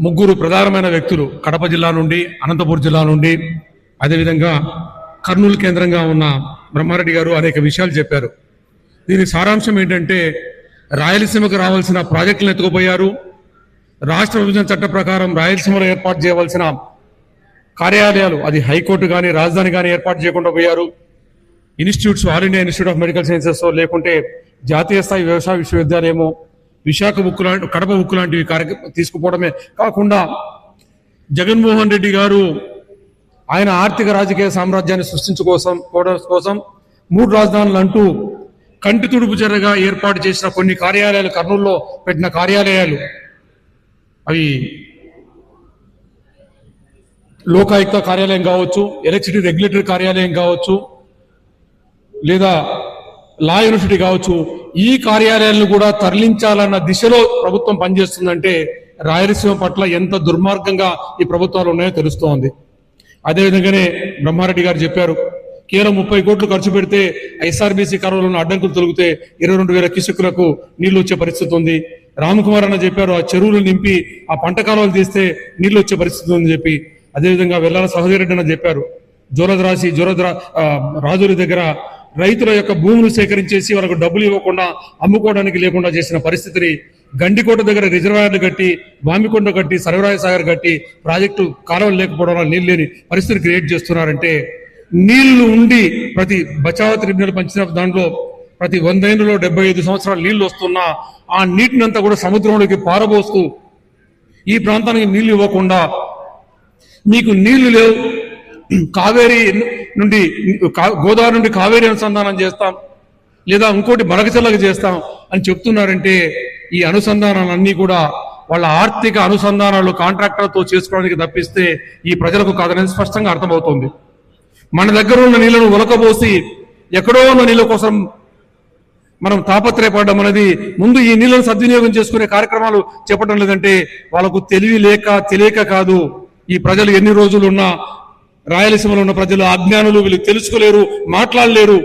ముగ్గురు ప్రధానమైన వ్యక్తులు కడప జిల్లా నుండి, అనంతపురం జిల్లా నుండి, అదేవిధంగా కర్నూలు కేంద్రంగా ఉన్న బ్రహ్మారెడ్డి గారు అనేక విషయాలు చెప్పారు. దీని సారాంశం ఏంటంటే, రాయలసీమకు రావాల్సిన ప్రాజెక్టులను ఎత్తుకుపోయారు. రాష్ట్ర విభజన చట్ట ప్రకారం రాయలసీమలో ఏర్పాటు చేయవలసిన కార్యాలయాలు, అది హైకోర్టు కానీ రాజధాని కానీ ఏర్పాటు చేయకుండా పోయారు. Institutes, all India institute of medical sciences, లేకుంటే జాతీయ స్థాయి వ్యవసాయ విశ్వవిద్యాలయము, విశాఖ ఉక్కు లాంటి, కడప ఉక్కు లాంటివి తీసుకుపోవడమే కాకుండా, జగన్మోహన్ రెడ్డి గారు ఆయన ఆర్థిక రాజకీయ సామ్రాజ్యాన్ని సృష్టించుకోవడం కోసం 3 రాజధానులు అంటూ కంటి తుడుపు జరగా ఏర్పాటు చేసిన కొన్ని కార్యాలయాలు, కర్నూలులో పెట్టిన కార్యాలయాలు, అవి లోకాయుక్త కార్యాలయం కావచ్చు, ఎలక్ట్రిసిటీ రెగ్యులేటరీ కార్యాలయం కావచ్చు, లేదా లా యూనివర్సిటీ కావచ్చు, ఈ కార్యాలయాలను కూడా తరలించాలన్న దిశలో ప్రభుత్వం పనిచేస్తుందంటే రాయలసీమ పట్ల ఎంత దుర్మార్గంగా ఈ ప్రభుత్వాలు ఉన్నాయో తెలుస్తోంది. అదేవిధంగానే బ్రహ్మారెడ్డి గారు చెప్పారు, కేవలం 30 కోట్లు ఖర్చు పెడితే ఎస్ఆర్బీసీ కాలువలను అడ్డంకులు తొలగితే 22,000 క్యూసెక్కులకు నీళ్లు వచ్చే పరిస్థితి ఉంది. రామకుమార్ అన్న చెప్పారు, ఆ చెరువులు నింపి ఆ పంట కాలువలు తీస్తే నీళ్లు వచ్చే పరిస్థితి ఉందని చెప్పి. అదేవిధంగా వెల్లాల సహోదరెడ్డి అన్న చెప్పారు, రాజుల దగ్గర రైతుల యొక్క భూములు సేకరించేసి వాళ్ళకు డబ్బులు ఇవ్వకుండా అమ్ముకోవడానికి లేకుండా చేసిన పరిస్థితిని, గండికోట దగ్గర రిజర్వాయర్లు కట్టి, వామికొండ కట్టి, సర్వరాయ సాగర్ కట్టి, ప్రాజెక్టు కాలువలు లేకపోవడం వల్ల నీళ్ళు లేని పరిస్థితిని క్రియేట్ చేస్తున్నారంటే, నీళ్లు ఉండి ప్రతి బచావ్ ట్రిబ్యునల్ పంచిన దాంట్లో ప్రతి 100 ఏళ్లలో 75 సంవత్సరాలు నీళ్లు వస్తున్నా ఆ నీటిని అంతా కూడా సముద్రంలోకి పారబోస్తూ ఈ ప్రాంతానికి నీళ్లు ఇవ్వకుండా, మీకు నీళ్లు లేవు, కావేరీ నుండి గోదావరి నుండి కావేరీ అనుసంధానం చేస్తాం, లేదా ఇంకోటి మరకచల్లగా చేస్తాం అని చెప్తున్నారంటే, ఈ అనుసంధానాలన్నీ కూడా వాళ్ళ ఆర్థిక అనుసంధానాలు కాంట్రాక్టర్తో చేసుకోవడానికి తప్పిస్తే ఈ ప్రజలకు కాదనేది స్పష్టంగా అర్థమవుతుంది. మన దగ్గర ఉన్న నీళ్లను ఉలకబోసి ఎక్కడో ఉన్న నీళ్ళ కోసం మనం తాపత్రయపడడం అనేది, ముందు ఈ నీళ్లను సద్వినియోగం చేసుకునే కార్యక్రమాలు చెప్పడం లేదంటే వాళ్ళకు తెలియక కాదు. ఈ ప్రజలు ఎన్ని రోజులు ఉన్నా, రాయలసీమలో ఉన్న ప్రజలు అజ్ఞానులు, వీళ్ళు తెలుసుకోలేరు, మాట్లాడలేరు.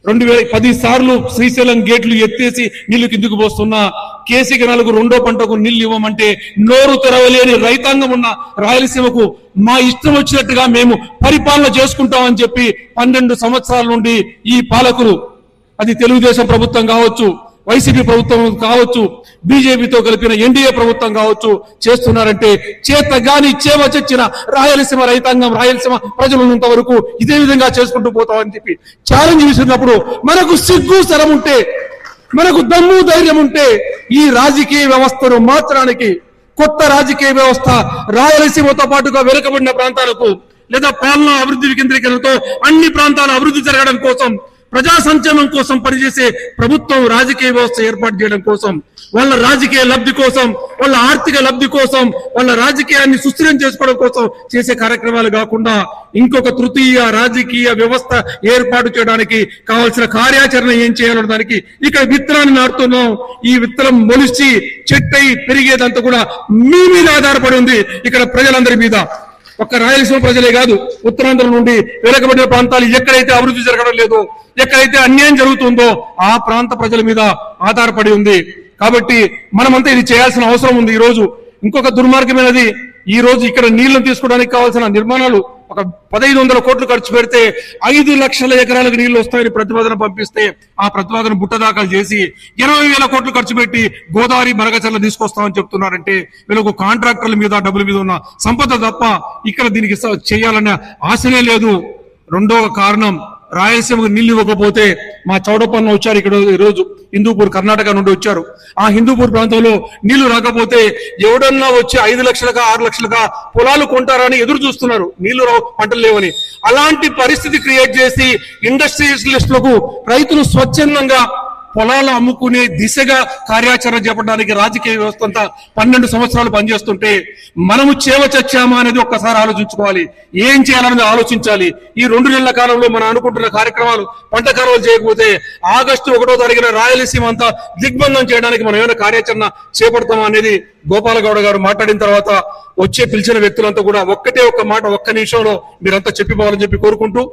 2010 సార్లు శ్రీశైలం గేట్లు ఎత్తేసి నీళ్లు కిందుకు పోస్తున్నా, కేసీకి 2 పంటకు నీళ్లు ఇవ్వమంటే నోరు తెరవలేని రైతాంగం ఉన్న రాయలసీమకు మా ఇష్టం వచ్చినట్టుగా మేము పరిపాలన చేసుకుంటామని చెప్పి 12 సంవత్సరాల నుండి ఈ పాలకులు, అది తెలుగుదేశం ప్రభుత్వం కావచ్చు, వైసీపీ ప్రభుత్వం కావచ్చు, బీజేపీతో కలిపిన ఎన్డీఏ ప్రభుత్వం కావచ్చు, చేస్తున్నారంటే చేతగాని చేవ చచ్చిన రాయలసీమ రైతాంగం, రాయలసీమ ప్రజలు ఉన్నంత వరకు ఇదే విధంగా చేసుకుంటూ పోతామని చెప్పి ఛాలెంజ్ విసిరినప్పుడు, మనకు సిగ్గు శరం ఉంటే, మనకు దమ్ము ధైర్యం ఉంటే ఈ రాజకీయ వ్యవస్థను మార్చడానికి, కొత్త రాజకీయ వ్యవస్థ రాయలసీమతో పాటుగా వెనుకబడిన ప్రాంతాలకు, లేదా పాలనా అభివృద్ధి వికేంద్రీకరణతో అన్ని ప్రాంతాల అభివృద్ధి జరగడం కోసం, ప్రజా సంక్షేమం కోసం పనిచేసే ప్రభుత్వం రాజకీయ వ్యవస్థ ఏర్పాటు చేయడం కోసం, వాళ్ళ రాజకీయ లబ్ధి కోసం, వాళ్ళ ఆర్థిక లబ్ధి కోసం, వాళ్ళ రాజకీయాన్ని సుస్థిరం చేసుకోవడం కోసం చేసే కార్యక్రమాలు కాకుండా, ఇంకొక తృతీయ రాజకీయ వ్యవస్థ ఏర్పాటు చేయడానికి కావాల్సిన కార్యాచరణ ఏం చేయాలన్న దానికి ఇక్కడ విత్తనాన్ని నాటుతున్నాం. ఈ విత్తనం మొలిచి చెట్టై పెరిగేదంతా కూడా మీ మీద ఆధారపడి ఉంది, ఇక్కడ ప్రజలందరి మీద. ఒక్క రాయలసీమ ప్రజలే కాదు, ఉత్తరాంధ్ర నుండి వెనుకబడిన ప్రాంతాలు ఎక్కడైతే అభివృద్ధి జరగడం లేదో, ఎక్కడైతే అన్యాయం జరుగుతుందో ఆ ప్రాంత ప్రజల మీద ఆధారపడి ఉంది. కాబట్టి మనమంతా ఇది చేయాల్సిన అవసరం ఉంది. ఈ రోజు ఇంకొక దుర్మార్గమైనది, ఈ రోజు ఇక్కడ నీళ్లను తీసుకోవడానికి కావాల్సిన నిర్మాణాలు ఒక 1500 కోట్లు ఖర్చు పెడితే 5 లక్షల ఎకరాలకు నీళ్లు వస్తాయని ప్రతిపాదన పంపిస్తే, ఆ ప్రతిపాదన బుట్టదాఖలు చేసి 20,000 కోట్లు ఖర్చు పెట్టి గోదావరి మరగచర్ల తీసుకొస్తామని చెప్తున్నారంటే, వీళ్ళకు కాంట్రాక్టర్ల మీద, డబ్బుల మీద ఉన్న సంపద తప్ప ఇక్కడ దీనికి చేయాలనే ఆశనే లేదు. రెండవ కారణం, రాయలసీమకు నీళ్లు ఇవ్వకపోతే, మా చౌడప్పన్న వచ్చారు ఇక్కడ ఈరోజు, హిందూపూర్ కర్ణాటక నుండి వచ్చారు. ఆ హిందూపూర్ ప్రాంతంలో నీళ్లు రాకపోతే ఎవడన్నా వచ్చి 5 లక్షలుగా 6 లక్షలుగా పొలాలు కొంటారని ఎదురు చూస్తున్నారు, నీళ్లు రావు, పంటలు లేవని. అలాంటి పరిస్థితి క్రియేట్ చేసి ఇండస్ట్రియలిస్టులకు రైతులు స్వచ్ఛందంగా పొలాలు అమ్ముకునే దిశగా కార్యాచరణ చేపట్టడానికి రాజకీయ వ్యవస్థ అంతా 12 సంవత్సరాలు పనిచేస్తుంటే, మనము చేవ చచ్చామా అనేది ఒక్కసారి ఆలోచించుకోవాలి. ఏం చేయాలనేది ఆలోచించాలి. ఈ 2 నెలల కాలంలో మనం అనుకుంటున్న కార్యక్రమాలు, పంట కాలువలు చేయకపోతే ఆగస్టు 1వ తారీఖున రాయలసీమ అంతా దిగ్బంధం చేయడానికి మనం ఏమైనా కార్యాచరణ చేపడతామా అనేది గోపాలగౌడ గారు మాట్లాడిన తర్వాత పిలిచిన వ్యక్తులంతా కూడా ఒక్క మాట, ఒక్క నిమిషంలో మీరంతా చెప్పిపోవాలని చెప్పి కోరుకుంటూ